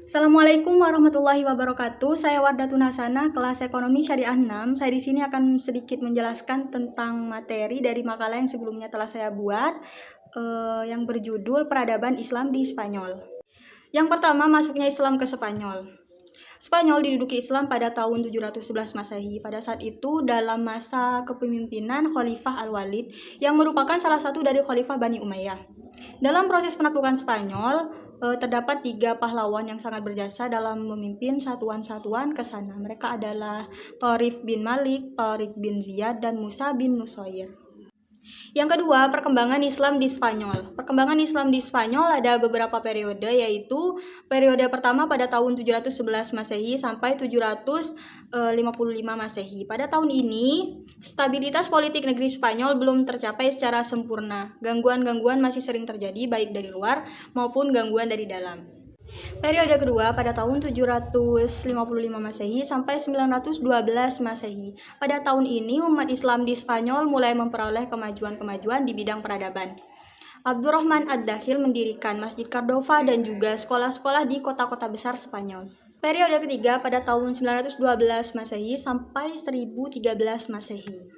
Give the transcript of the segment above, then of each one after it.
Assalamualaikum warahmatullahi wabarakatuh. Saya Wardatun Hasanah, kelas Ekonomi Syariah 6. Saya di sini akan sedikit menjelaskan tentang materi dari makalah yang sebelumnya telah saya buat, yang berjudul Peradaban Islam di Spanyol. Yang pertama, masuknya Islam ke Spanyol. Spanyol diduduki Islam pada tahun 711 Masehi. Pada saat itu, dalam masa kepemimpinan Khalifah Al-Walid, yang merupakan salah satu dari Khalifah Bani Umayyah. Dalam proses penaklukan Spanyol, terdapat 3 pahlawan yang sangat berjasa dalam memimpin satuan-satuan ke sana. Mereka adalah Thorif bin Malik, Tariq bin Ziyad, dan Musa bin Nusair. Yang kedua, perkembangan Islam di Spanyol. Perkembangan Islam di Spanyol ada beberapa periode, yaitu periode pertama pada tahun 711 Masehi sampai 755 Masehi. Pada tahun ini, stabilitas politik negeri Spanyol belum tercapai secara sempurna. Gangguan-gangguan masih sering terjadi baik dari luar maupun gangguan dari dalam. Periode kedua pada tahun 755 Masehi sampai 912 Masehi. Pada tahun ini umat Islam di Spanyol mulai memperoleh kemajuan-kemajuan di bidang peradaban. Abdurrahman Ad-Dakhil mendirikan Masjid Cordova dan juga sekolah-sekolah di kota-kota besar Spanyol. Periode ketiga pada tahun 912 Masehi sampai 1013 Masehi.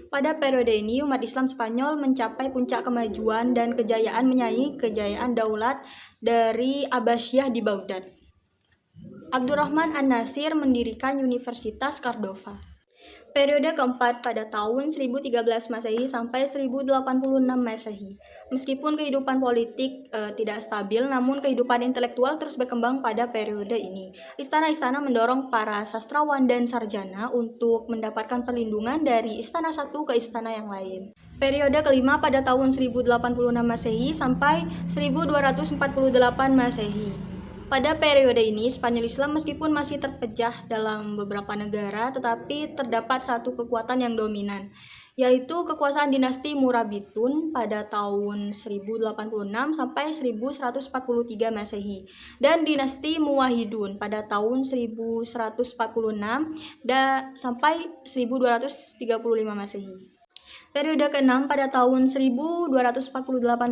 Pada periode ini, umat Islam Spanyol mencapai puncak kemajuan dan kejayaan menyaingi kejayaan daulat dari Abbasiyah di Baghdad. Abdurrahman An-Nasir mendirikan Universitas Cordova. Periode keempat pada tahun 1013 Masehi sampai 1086 Masehi. Meskipun kehidupan politik tidak stabil, namun kehidupan intelektual terus berkembang pada periode ini. Istana-istana mendorong para sastrawan dan sarjana untuk mendapatkan perlindungan dari istana satu ke istana yang lain. Periode kelima pada tahun 1086 Masehi sampai 1248 Masehi. Pada periode ini, Spanyol Islam meskipun masih terpecah dalam beberapa negara, tetapi terdapat satu kekuatan yang dominan, yaitu kekuasaan dinasti Murabitun pada tahun 1086 sampai 1143 Masehi dan dinasti Muwahhidun pada tahun 1146 sampai 1235 Masehi. Periode ke-6 pada tahun 1248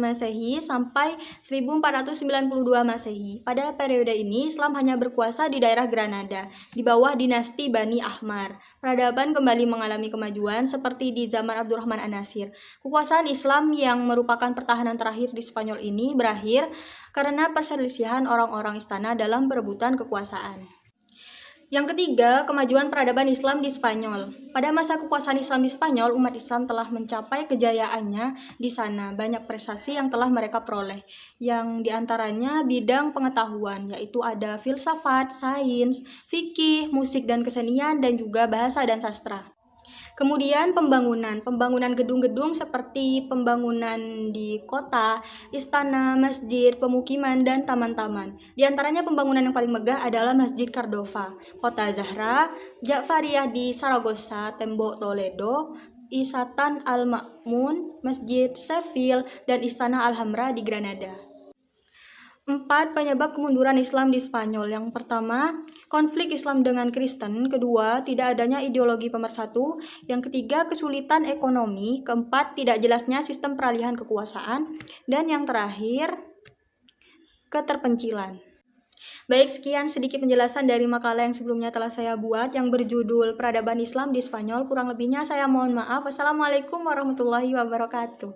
Masehi sampai 1492 Masehi. Pada periode ini, Islam hanya berkuasa di daerah Granada, di bawah dinasti Bani Ahmar. Peradaban kembali mengalami kemajuan seperti di zaman Abdurrahman An-Nasir. Kekuasaan Islam yang merupakan pertahanan terakhir di Spanyol ini berakhir karena perselisihan orang-orang istana dalam perebutan kekuasaan. Yang ketiga, kemajuan peradaban Islam di Spanyol. Pada masa kekuasaan Islam di Spanyol, umat Islam telah mencapai kejayaannya di sana. Banyak prestasi yang telah mereka peroleh, yang diantaranya bidang pengetahuan, yaitu ada filsafat, sains, fikih, musik dan kesenian, dan juga bahasa dan sastra. Kemudian pembangunan gedung-gedung seperti pembangunan di kota, istana, masjid, pemukiman, dan taman-taman. Di antaranya pembangunan yang paling megah adalah Masjid Cordova, Kota Zahra, Ja'fariyah di Saragossa, Tembok Toledo, Isatan Al-Ma'mun, Masjid Seville, dan Istana Alhambra di Granada. 4. Penyebab kemunduran Islam di Spanyol. Yang pertama, konflik Islam dengan Kristen. Kedua, tidak adanya ideologi pemersatu. Yang ketiga, kesulitan ekonomi. Keempat, tidak jelasnya sistem peralihan kekuasaan. Dan yang terakhir, keterpencilan. Baik, sekian sedikit penjelasan dari makalah yang sebelumnya telah saya buat yang berjudul Peradaban Islam di Spanyol. Kurang lebihnya saya mohon maaf. Wassalamualaikum warahmatullahi wabarakatuh.